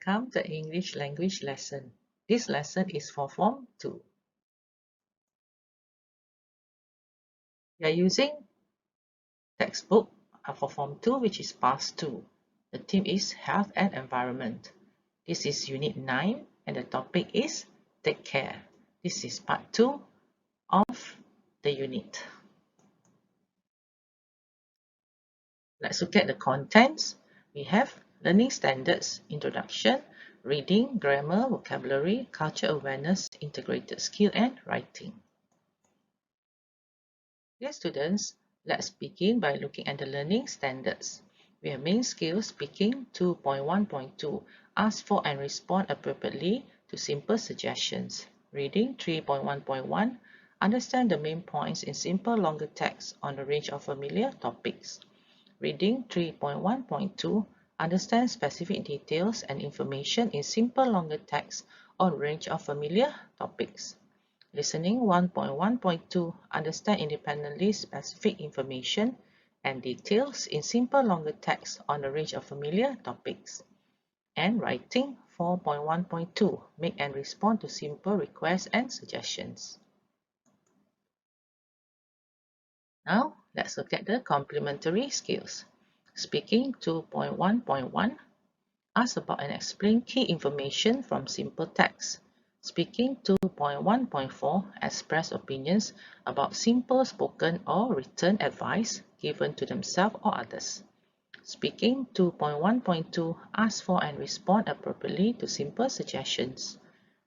Welcome to English language lesson. This lesson is for Form 2. We are using textbook for Form 2, which is Past 2. The theme is Health and Environment. This is Unit 9 and the topic is Take Care. This is Part 2 of the unit. Let's look at the contents. We have learning standards, introduction, reading, grammar, vocabulary, culture awareness, integrated skill, and writing. Dear students, let's begin by looking at the learning standards. We have main skills speaking 2.1.2, ask for and respond appropriately to simple suggestions. Reading 3.1.1, understand the main points in simple longer text on a range of familiar topics. Reading 3.1.2, understand specific details and information in simple longer text on a range of familiar topics. Listening 1.1.2, understand independently specific information and details in simple longer text on a range of familiar topics. And writing 4.1.2, make and respond to simple requests and suggestions. Now, let's look at the complementary skills. Speaking 2.1.1, ask about and explain key information from simple text. Speaking 2.1.4, express opinions about simple spoken or written advice given to themselves or others. Speaking 2.1.2, ask for and respond appropriately to simple suggestions.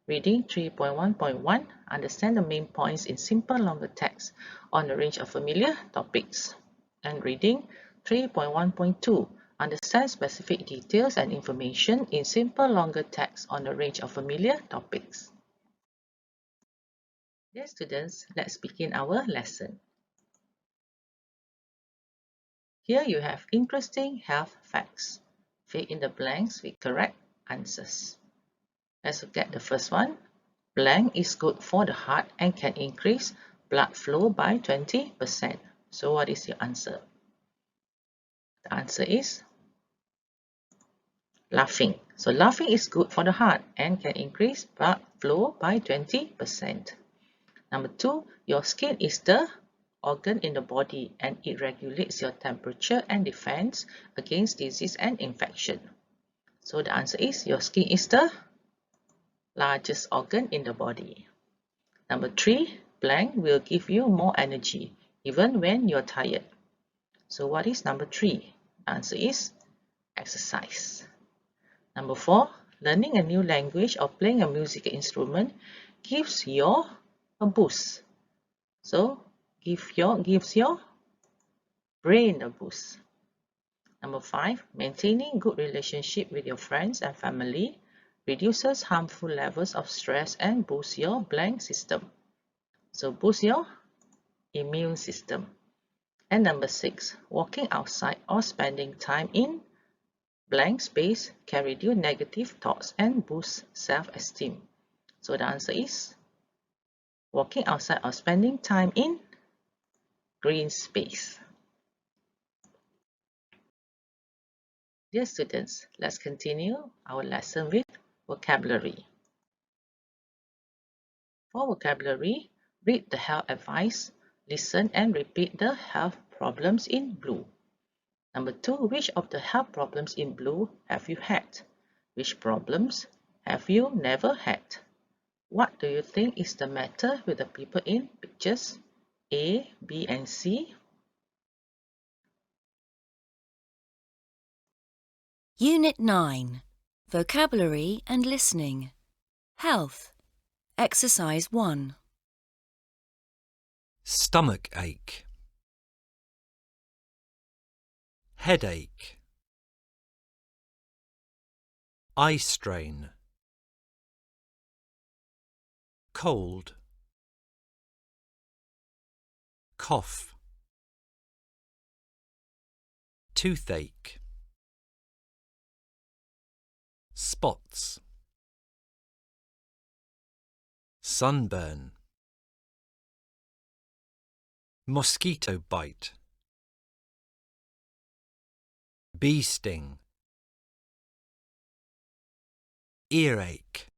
Reading 3.1.1, understand the main points in simple longer text on a range of familiar topics. And reading 3.1.2, understand specific details and information in simple longer text on a range of familiar topics. Dear students, let's begin our lesson. Here you have interesting health facts. Fill in the blanks with correct answers. Let's look at the first one. Blank is good for the heart and can increase blood flow by 20%. So what is your answer? The answer is laughing. So laughing is good for the heart and can increase blood flow by 20%. Number 2, your skin is the organ in the body and it regulates your temperature and defense against disease and infection. So the answer is your skin is the largest organ in the body. Number 3, blank will give you more energy even when you're tired. So what is number 3? The answer is exercise. Number 4, learning a new language or playing a musical instrument gives you a boost. So gives your brain a boost. Number 5, maintaining good relationship with your friends and family reduces harmful levels of stress and boosts your blank system. So boost your immune system. And number 6, walking outside or spending time in blank space can reduce negative thoughts and boost self-esteem. So the answer is walking outside or spending time in green space. Dear students, let's continue our lesson with vocabulary. For vocabulary, read the health advice, listen and repeat the health problems in blue. Number 2, which of the health problems in blue have you had? Which problems have you never had? What do you think is the matter with the people in pictures A, B, and C? Unit 9. Vocabulary and Listening. Health. Exercise 1. Stomach ache, headache, eye strain, cold, cough, toothache, spots, sunburn, mosquito bite, bee sting, earache,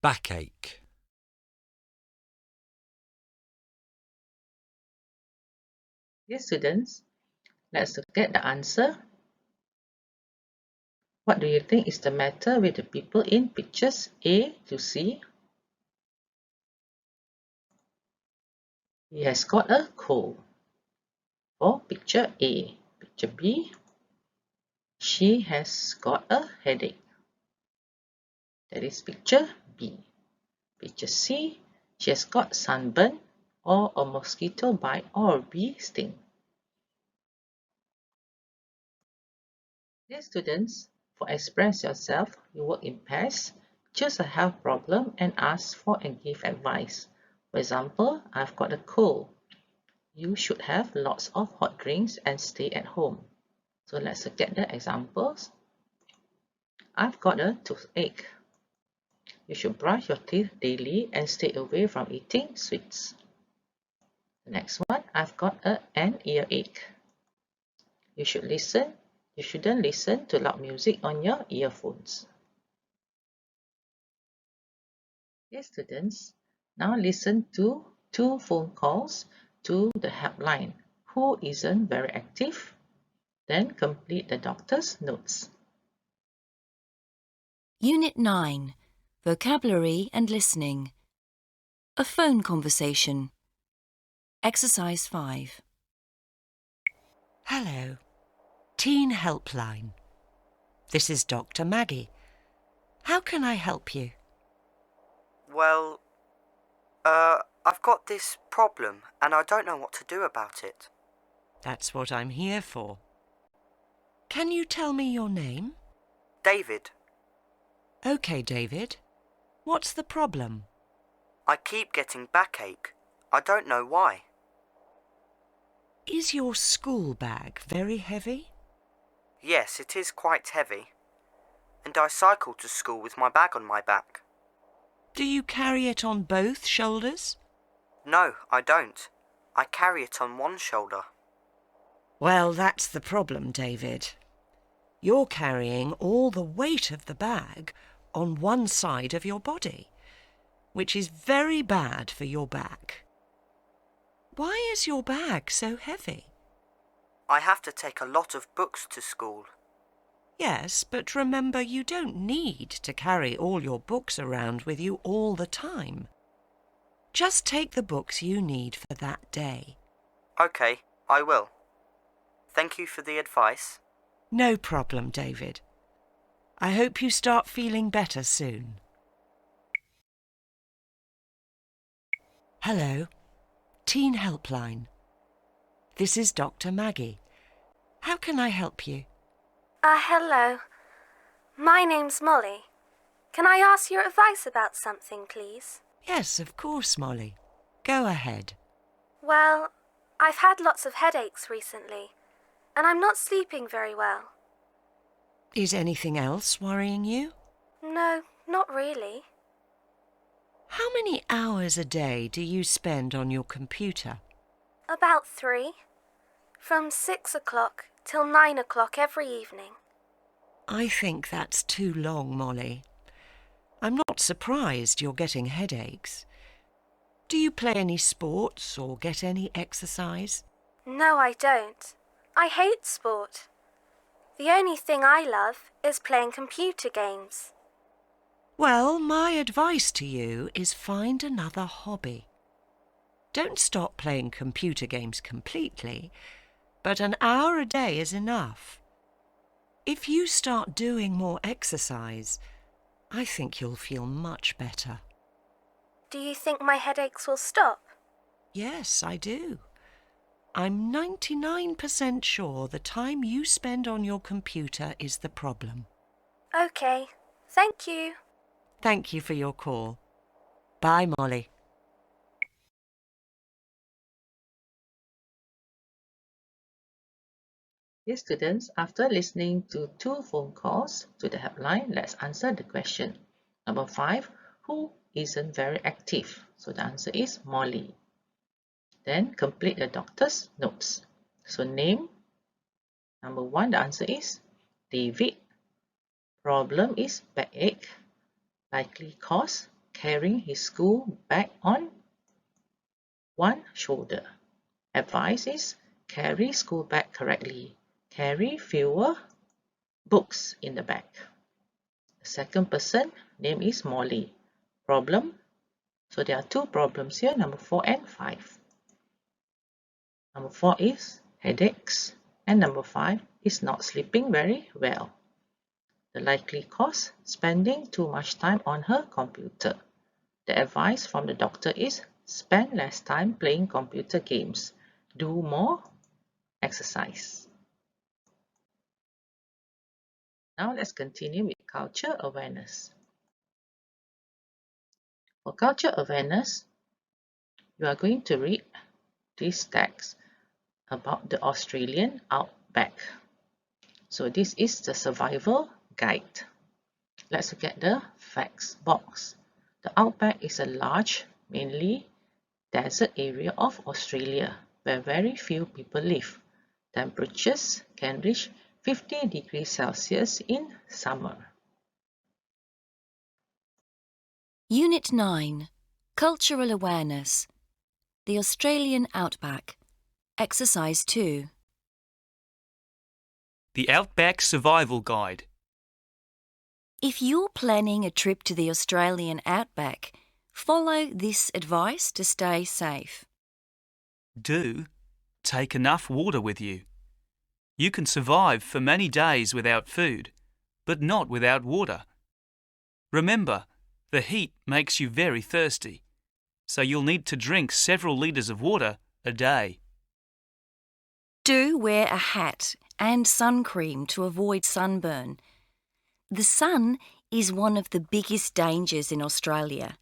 backache, Dear students, let's look at the answer. What do you think is the matter with the people in pictures A to C? He has got a cold. For picture A. Picture B. She has got a headache. That is picture B. Picture C. She has got sunburn or a mosquito bite or a bee sting. Dear students, for express yourself, you work in pairs, choose a health problem and ask for and give advice. For example, I've got a cold. You should have lots of hot drinks and stay at home. So let's look at the examples. I've got a toothache. You should brush your teeth daily and stay away from eating sweets. The next one, I've got an earache. You shouldn't listen to loud music on your earphones. Dear students, now listen to 2 phone calls to the helpline. Who isn't very active? Then complete the doctor's notes. Unit 9. Vocabulary and Listening. A phone conversation. Exercise 5. Hello, Teen Helpline. This is Dr. Maggie. How can I help you? Well, I've got this problem and I don't know what to do about it. That's what I'm here for. Can you tell me your name? David, OK, David. What's the problem? I keep getting backache. I don't know why. Is your school bag very heavy? Yes, it is quite heavy. And I cycle to school with my bag on my back. Do you carry it on both shoulders? No, I don't. I carry it on one shoulder. Well, that's the problem, David. You're carrying all the weight of the bag on one side of your body, which is very bad for your back. Why is your bag so heavy? I have to take a lot of books to school. Yes, but remember you don't need to carry all your books around with you all the time. Just take the books you need for that day. OK, I will. Thank you for the advice. No problem, David. I hope you start feeling better soon. Hello, Teen Helpline. This is Dr. Maggie. How can I help you? Hello. My name's Molly. Can I ask your advice about something, please? Yes, of course, Molly. Go ahead. Well, I've had lots of headaches recently, and I'm not sleeping very well. Is anything else worrying you? No, not really. How many hours a day do you spend on your computer? About 3. From 6 o'clock till 9 o'clock every evening. I think that's too long, Molly. I'm not surprised you're getting headaches. Do you play any sports or get any exercise? No, I don't. I hate sport. The only thing I love is playing computer games. Well, my advice to you is find another hobby. Don't stop playing computer games completely, but an hour a day is enough. If you start doing more exercise, I think you'll feel much better. Do you think my headaches will stop? Yes, I do. I'm 99% sure the time you spend on your computer is the problem. OK, thank you. Thank you for your call. Bye, Molly. Dear students, after listening to 2 phone calls to the helpline, let's answer the question. Number 5, who isn't very active? So the answer is Molly. Then complete the doctor's notes. So name, number 1, the answer is David. Problem is backache. Likely cause carrying his school bag on one shoulder. Advice is carry school bag correctly. Carry fewer books in the bag. The second person name is Molly. Problem. So there are two problems here, number 4 and 5. Number 4 is headaches and number 5 is not sleeping very well. The likely cause, spending too much time on her computer. The advice from the doctor is spend less time playing computer games. Do more exercise. Now let's continue with culture awareness. For culture awareness, you are going to read this text about the Australian outback. So this is the survival guide. Let's look at the facts box. The outback is a large, mainly desert area of Australia where very few people live. Temperatures can reach 50 degrees Celsius in summer. Unit 9. Cultural Awareness. The Australian Outback. Exercise 2. The Outback Survival Guide. If you're planning a trip to the Australian Outback, follow this advice to stay safe. Do take enough water with you. You can survive for many days without food, but not without water. Remember, the heat makes you very thirsty, so you'll need to drink several litres of water a day. Do wear a hat and sun cream to avoid sunburn. The sun is one of the biggest dangers in Australia.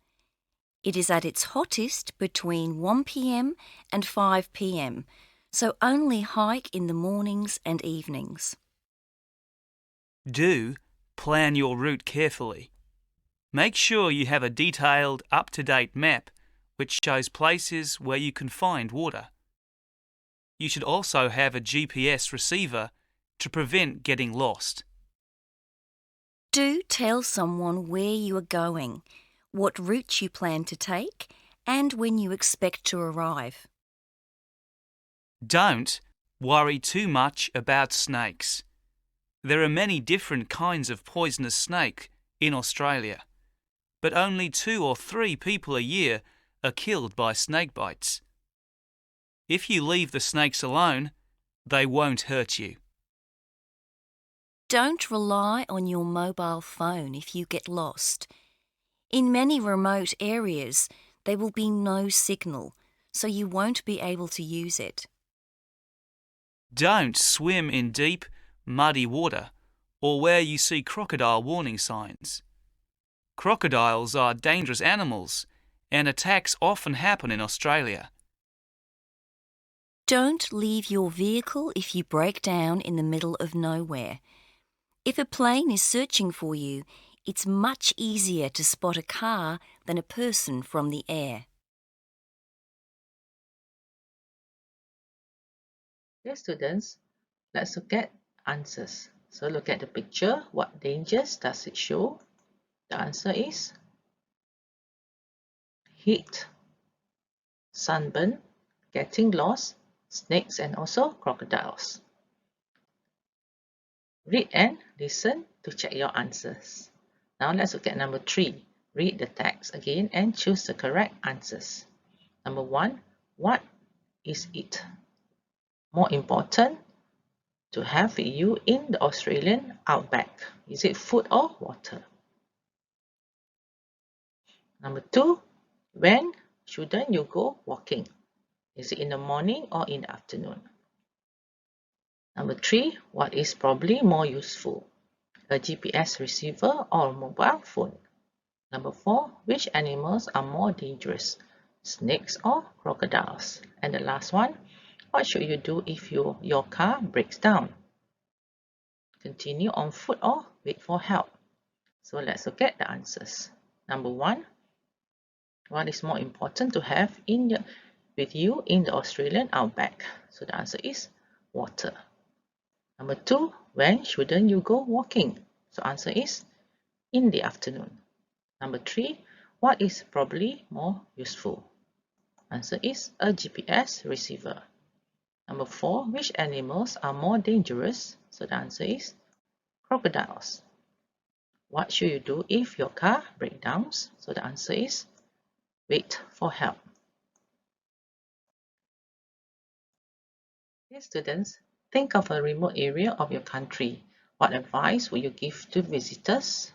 It is at its hottest between 1 p.m. and 5 p.m, so only hike in the mornings and evenings. Do plan your route carefully. Make sure you have a detailed, up-to-date map which shows places where you can find water. You should also have a GPS receiver to prevent getting lost. Do tell someone where you are going, what route you plan to take, and when you expect to arrive. Don't worry too much about snakes. There are many different kinds of poisonous snake in Australia, but only 2 or 3 people a year are killed by snake bites. If you leave the snakes alone, they won't hurt you. Don't rely on your mobile phone if you get lost. In many remote areas, there will be no signal, so you won't be able to use it. Don't swim in deep, muddy water or where you see crocodile warning signs. Crocodiles are dangerous animals, and attacks often happen in Australia. Don't leave your vehicle if you break down in the middle of nowhere. If a plane is searching for you, it's much easier to spot a car than a person from the air. Dear students, let's look at answers. So look at the picture. What dangers does it show? The answer is heat, sunburn, getting lost, snakes and also crocodiles. Read and listen to check your answers. Now let's look at number 3. Read the text again and choose the correct answers. Number 1. What is it more important to have with you in the Australian outback? Is it food or water? Number 2. When shouldn't you go walking? Is it in the morning or in the afternoon? Number 3. What is probably more useful? A GPS receiver or a mobile phone? Number 4. Which animals are more dangerous? Snakes or crocodiles? And the last one, what should you do if your car breaks down? Continue on foot or wait for help? So let's look at the answers. Number 1. What is more important to have with you in the Australian outback? So the answer is water. Number 2. When shouldn't you go walking? So answer is in the afternoon. Number 3, what is probably more useful? Answer is a GPS receiver. Number 4, which animals are more dangerous? So the answer is crocodiles. What should you do if your car breaks down? So the answer is wait for help. Dear students, think of a remote area of your country. What advice would you give to visitors?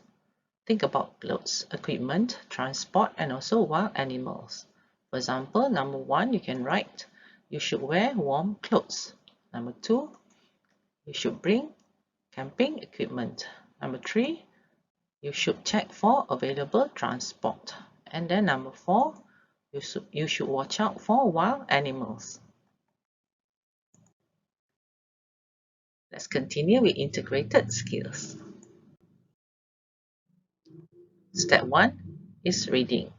Think about clothes, equipment, transport, and also wild animals. For example, number 1, you can write, you should wear warm clothes. Number 2, you should bring camping equipment. Number 3, you should check for available transport. And then number 4, you should watch out for wild animals. Let's continue with integrated skills. Step 1 is reading.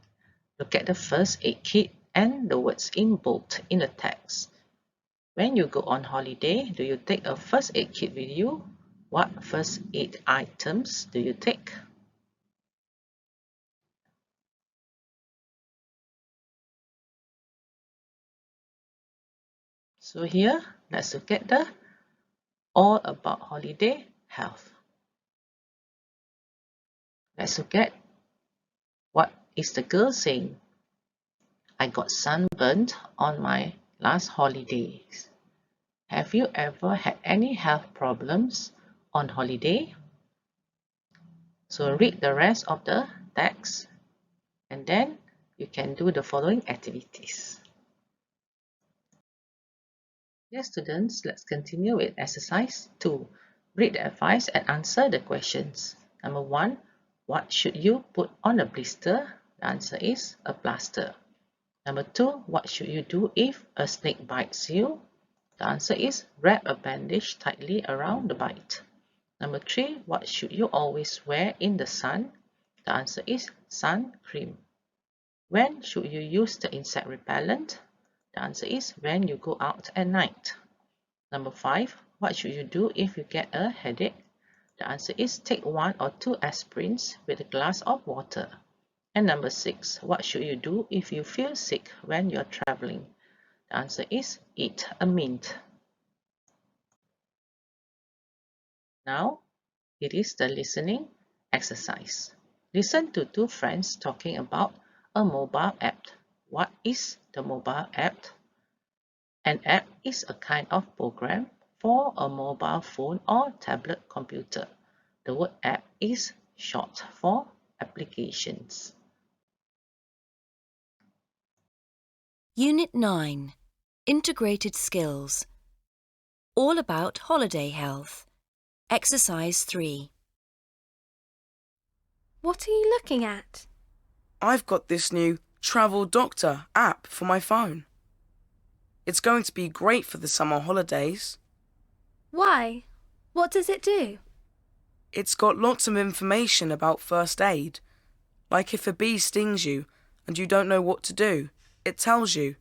Look at the first aid kit and the words in bold in the text. When you go on holiday, do you take a first aid kit with you? What first aid items do you take? So here, let's look at the all about holiday health. Let's look at what is the girl saying. I got sunburned on my last holidays. Have you ever had any health problems on holiday? So read the rest of the text and then you can do the following activities. Dear students, let's continue with exercise 2. Read the advice and answer the questions. Number 1, what should you put on a blister? The answer is a plaster. Number 2, what should you do if a snake bites you? The answer is wrap a bandage tightly around the bite. Number 3, what should you always wear in the sun? The answer is sun cream. When should you use the insect repellent? The answer is when you go out at night. Number 5, what should you do if you get a headache? The answer is take 1 or 2 aspirins with a glass of water. And number 6, what should you do if you feel sick when you're traveling? The answer is eat a mint. Now, it is the listening exercise. Listen to 2 friends talking about a mobile app. What is the mobile app? An app is a kind of program for a mobile phone or tablet computer. The word app is short for applications. Unit 9. Integrated Skills. All about holiday health. Exercise 3. What are you looking at? I've got this new Travel Doctor app for my phone. It's going to be great for the summer holidays. Why? What does it do? It's got lots of information about first aid. Like if a bee stings you and you don't know what to do, it tells you.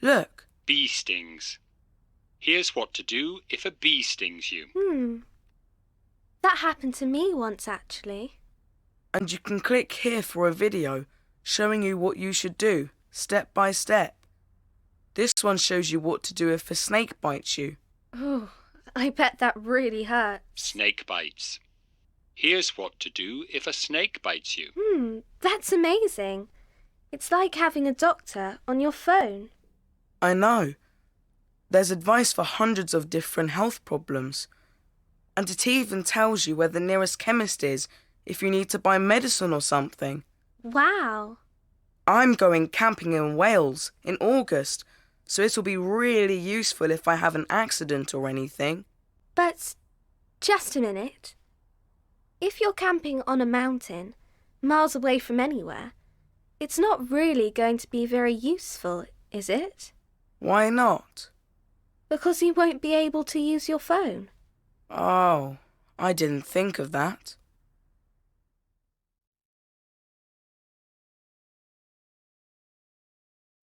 Look. Bee stings. Here's what to do if a bee stings you. That happened to me once, actually. And you can click here for a video showing you what you should do, step by step. This one shows you what to do if a snake bites you. Oh, I bet that really hurts. Snake bites. Here's what to do if a snake bites you. That's amazing. It's like having a doctor on your phone. I know. There's advice for hundreds of different health problems. And it even tells you where the nearest chemist is if you need to buy medicine or something. Wow. I'm going camping in Wales in August, so it'll be really useful if I have an accident or anything. But just a minute. If you're camping on a mountain, miles away from anywhere, it's not really going to be very useful, is it? Why not? Because you won't be able to use your phone. Oh, I didn't think of that.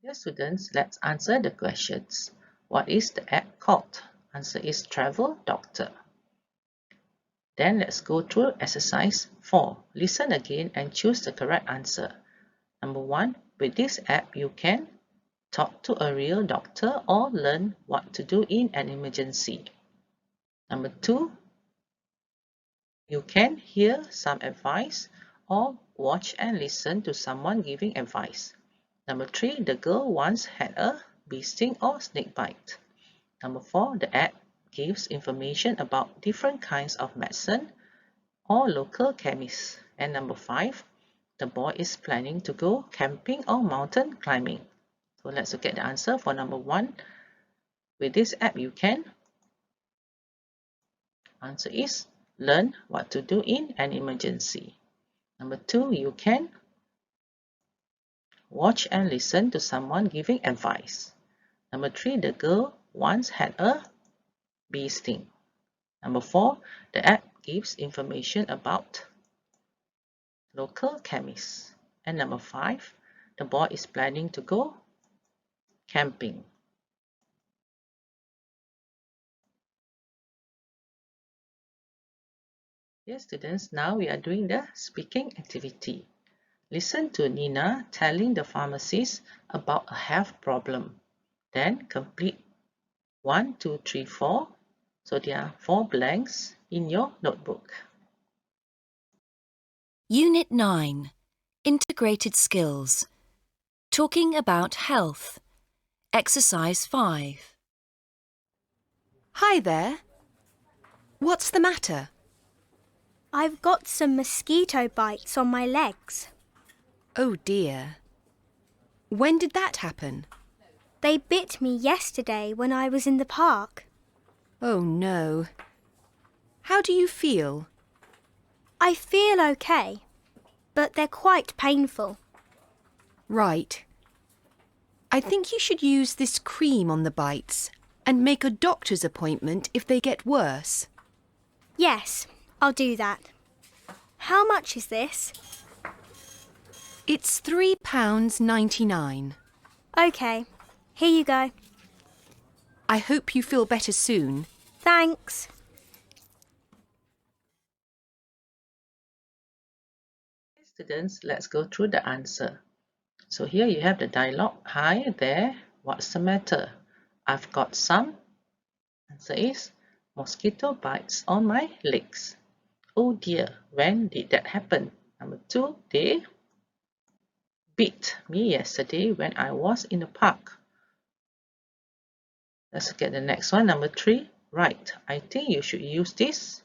Dear students, let's answer the questions. What is the app called? Answer is Travel Doctor. Then let's go through exercise 4. Listen again and choose the correct answer. Number 1. With this app, you can talk to a real doctor or learn what to do in an emergency. Number 2. You can hear some advice or watch and listen to someone giving advice. Number 3. The girl once had a bee sting or snake bite. Number 4. The app gives information about different kinds of medicine or local chemists. And number 5. The boy is planning to go camping or mountain climbing. So let's look at the answer for number 1. With this app, you can. Answer is learn what to do in an emergency. Number 2, you can watch and listen to someone giving advice. Number 3, the girl once had a bee sting. Number 4, the app gives information about local chemists. And number 5, the boy is planning to go camping. Yes, students, now we are doing the speaking activity. Listen to Nina telling the pharmacist about a health problem. Then complete 1, 2, 3, 4. So there are 4 blanks in your notebook. Unit 9. Integrated Skills. Talking about health. Exercise 5. Hi there. What's the matter? I've got some mosquito bites on my legs. Oh dear. When did that happen? They bit me yesterday when I was in the park. Oh no. How do you feel? I feel okay, but they're quite painful. Right. I think you should use this cream on the bites and make a doctor's appointment if they get worse. Yes, I'll do that. How much is this? It's £3.99. OK, here you go. I hope you feel better soon. Thanks. Students, let's go through the answer. So here you have the dialogue. Hi there, what's the matter? I've got some. Answer is mosquito bites on my legs. Oh dear, when did that happen? Number 2, they bit me yesterday when I was in the park. Let's look at the next one. Number 3, right, I think you should use this.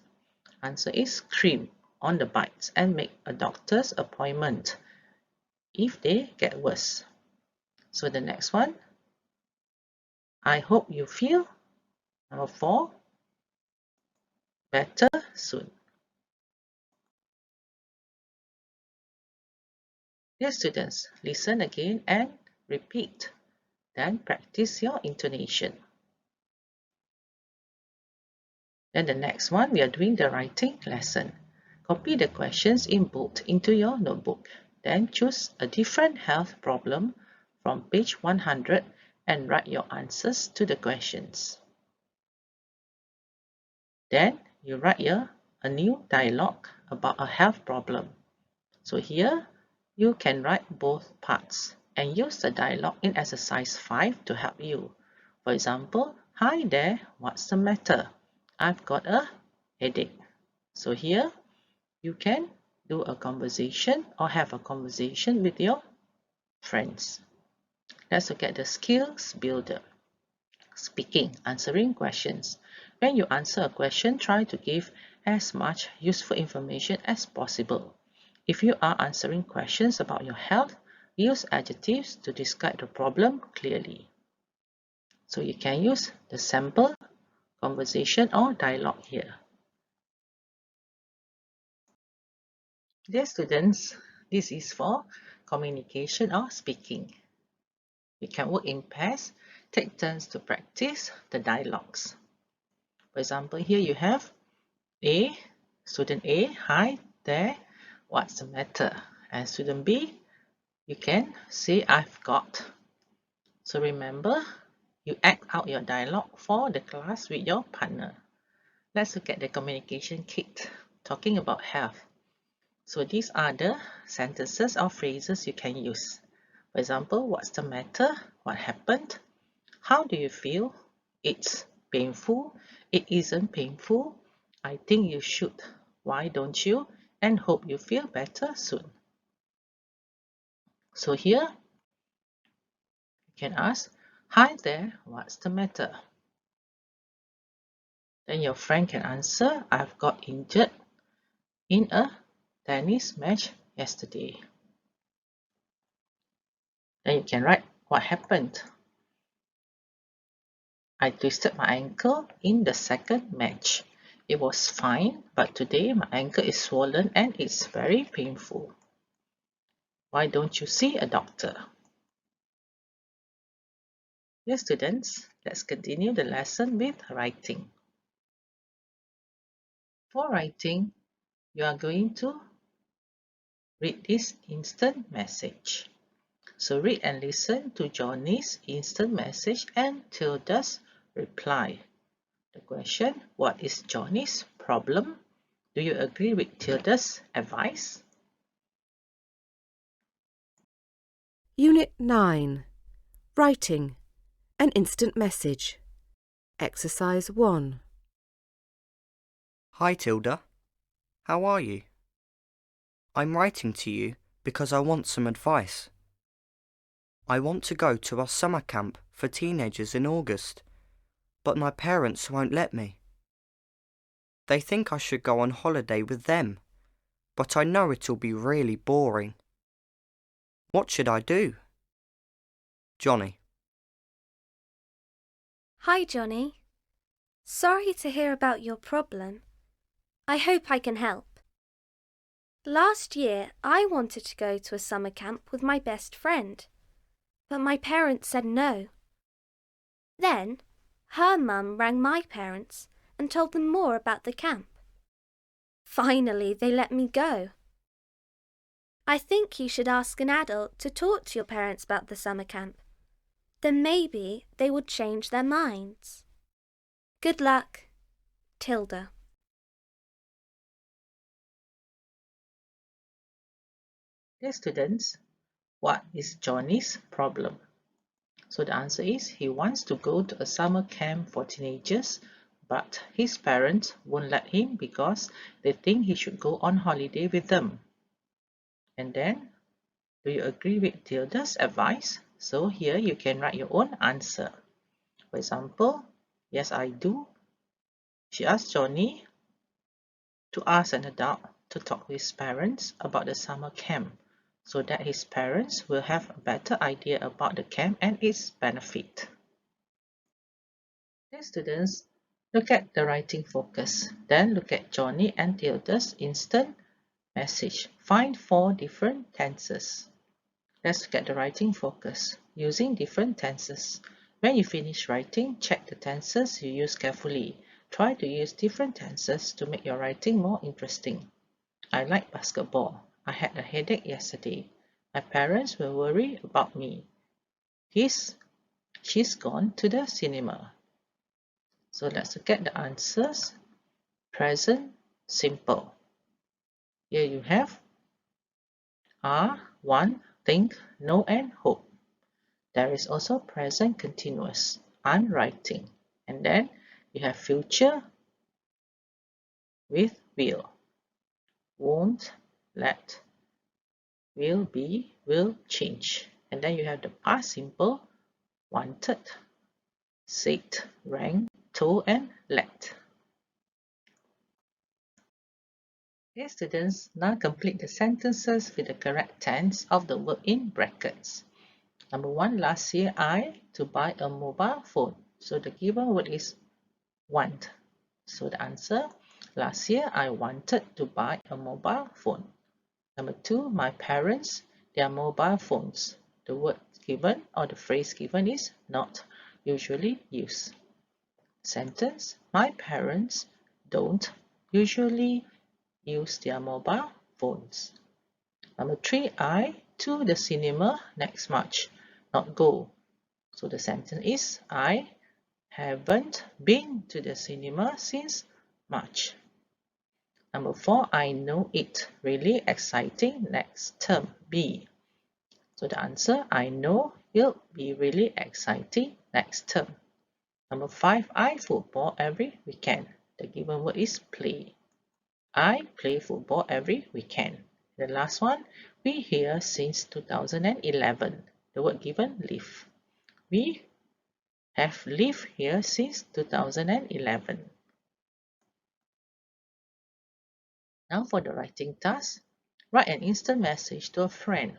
Answer is cream on the bites and make a doctor's appointment if they get worse. So the next one, I hope you feel. Number 4, better soon. Dear students, listen again and repeat. Then practice your intonation. Then the next one, we are doing the writing lesson. Copy the questions in bold into your notebook. Then choose a different health problem from page 100 and write your answers to the questions. Then you write a new dialogue about a health problem. So here you can write both parts and use the dialogue in exercise 5 to help you. For example, hi there, what's the matter? I've got a headache. So here you can do a conversation or have a conversation with your friends. Let's look at the skills builder. Speaking, answering questions. When you answer a question, try to give as much useful information as possible. If you are answering questions about your health, use adjectives to describe the problem clearly. So you can use the sample, conversation or dialogue here. Dear students, this is for communication or speaking. You can work in pairs, take turns to practice the dialogues. For example, here you have A, student A, hi there, what's the matter? And student B, you can say I've got. So remember, you act out your dialogue for the class with your partner. Let's look at the communication kit. talking about health. So these are the sentences or phrases you can use. For example, what's the matter? What happened? How do you feel? It's painful. It isn't painful. I think you should. Why don't you? And hope you feel better soon. So here you can ask, hi there, what's the matter? Then your friend can answer, I've got injured in a tennis match yesterday. Then you can write, what happened? I twisted my ankle in the second match. It was fine, but today my ankle is swollen and it's very painful. Why don't you see a doctor? Dear students, let's continue the lesson with writing. For writing, you are going to read this instant message. So read and listen to Johnny's instant message and Tilda's reply. The question, what is Johnny's problem? Do you agree with Tilda's advice? Unit 9. Writing. An instant message. Exercise 1. Hi Tilda, how are you? I'm writing to you because I want some advice. I want to go to our summer camp for teenagers in August, but my parents won't let me. They think I should go on holiday with them, but I know it'll be really boring. What should I do? Johnny. Hi, Johnny. Sorry to hear about your problem. I hope I can help. Last year, I wanted to go to a summer camp with my best friend, but my parents said no. Then, her mum rang my parents and told them more about the camp. Finally, they let me go. I think you should ask an adult to talk to your parents about the summer camp. Then maybe they would change their minds. Good luck, Tilda. Dear students, what is Johnny's problem? So the answer is he wants to go to a summer camp for teenagers, but his parents won't let him because they think he should go on holiday with them. And then, do you agree with Tilda's advice? So here you can write your own answer. For example, yes, I do. She asked Johnny to ask an adult to talk with his parents about the summer camp so that his parents will have a better idea about the camp and its benefit. Dear students, look at the writing focus. Then look at Johnny and Tilda's instant message. Find 4 different tenses. Let's look at the writing focus using different tenses. When you finish writing, check the tenses you use carefully. Try to use different tenses to make your writing more interesting. I like basketball. I had a headache yesterday. My parents were worried about me. She's gone to the cinema. So let's look at the answers. Present simple. Here you have are, want, think, know and hope. There is also present continuous, I'm writing. And then you have future with will. Won't, let, will be, will change. And then you have the past simple, wanted, said, rang, told and let. Okay, students, now complete the sentences with the correct tense of the verb in brackets. Number 1, last year I to buy a mobile phone. So the given word is want. So the answer, last year I wanted to buy a mobile phone. Number 2, my parents, their mobile phones. The word given or the phrase given is not usually used. Sentence, my parents don't usually use their mobile phones. Number 3, I to the cinema next March, not go. So the sentence is, I haven't been to the cinema since March. Number 4, I know it. Really exciting next term. B. So the answer, I know it'll be really exciting next term. Number 5, I football every weekend. The given word is play. I play football every weekend. The last one, we here since 2011. The word given, live. We have lived here since 2011. Now for the writing task, write an instant message to a friend.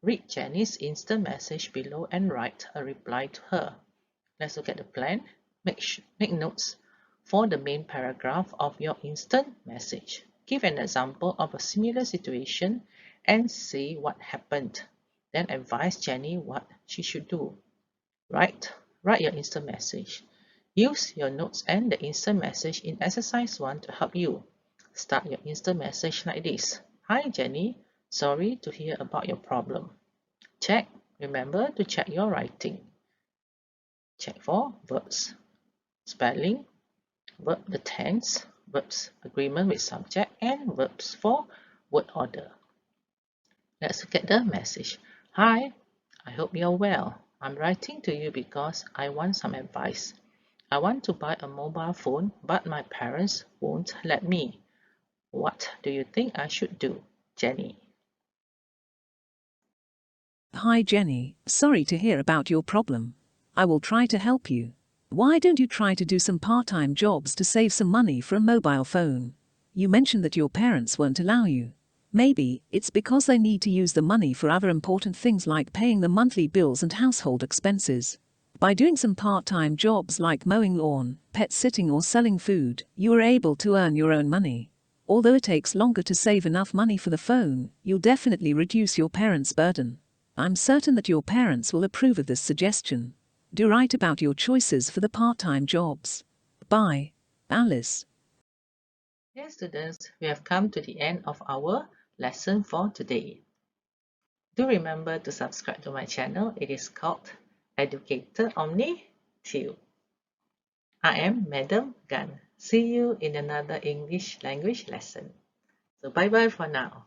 Read Jenny's instant message below and write a reply to her. Let's look at the plan. Make notes for the main paragraph of your instant message. Give an example of a similar situation and say what happened. Then advise Jenny what she should do. Write your instant message. Use your notes and the instant message in exercise 1 to help you. Start your instant message like this. Hi Jenny, sorry to hear about your problem. Check. Remember to check your writing. Check for verbs, spelling, verb the tense, verbs agreement with subject, and verbs for word order. Let's look at the message. Hi, I hope you're well. I'm writing to you because I want some advice. I want to buy a mobile phone, but my parents won't let me. What do you think I should do, Jenny? Hi Jenny, sorry to hear about your problem. I will try to help you. Why don't you try to do some part-time jobs to save some money for a mobile phone? You mentioned that your parents won't allow you. Maybe it's because they need to use the money for other important things like paying the monthly bills and household expenses. By doing some part-time jobs like mowing lawn, pet sitting or selling food, you are able to earn your own money. Although it takes longer to save enough money for the phone, you'll definitely reduce your parents' burden. I'm certain that your parents will approve of this suggestion. Do write about your choices for the part-time jobs. Bye, Alice. Dear students, we have come to the end of our lesson for today. Do remember to subscribe to my channel. It is called Educator Omni Tube. I am Madam Gan. See you in another English language lesson. So bye bye for now.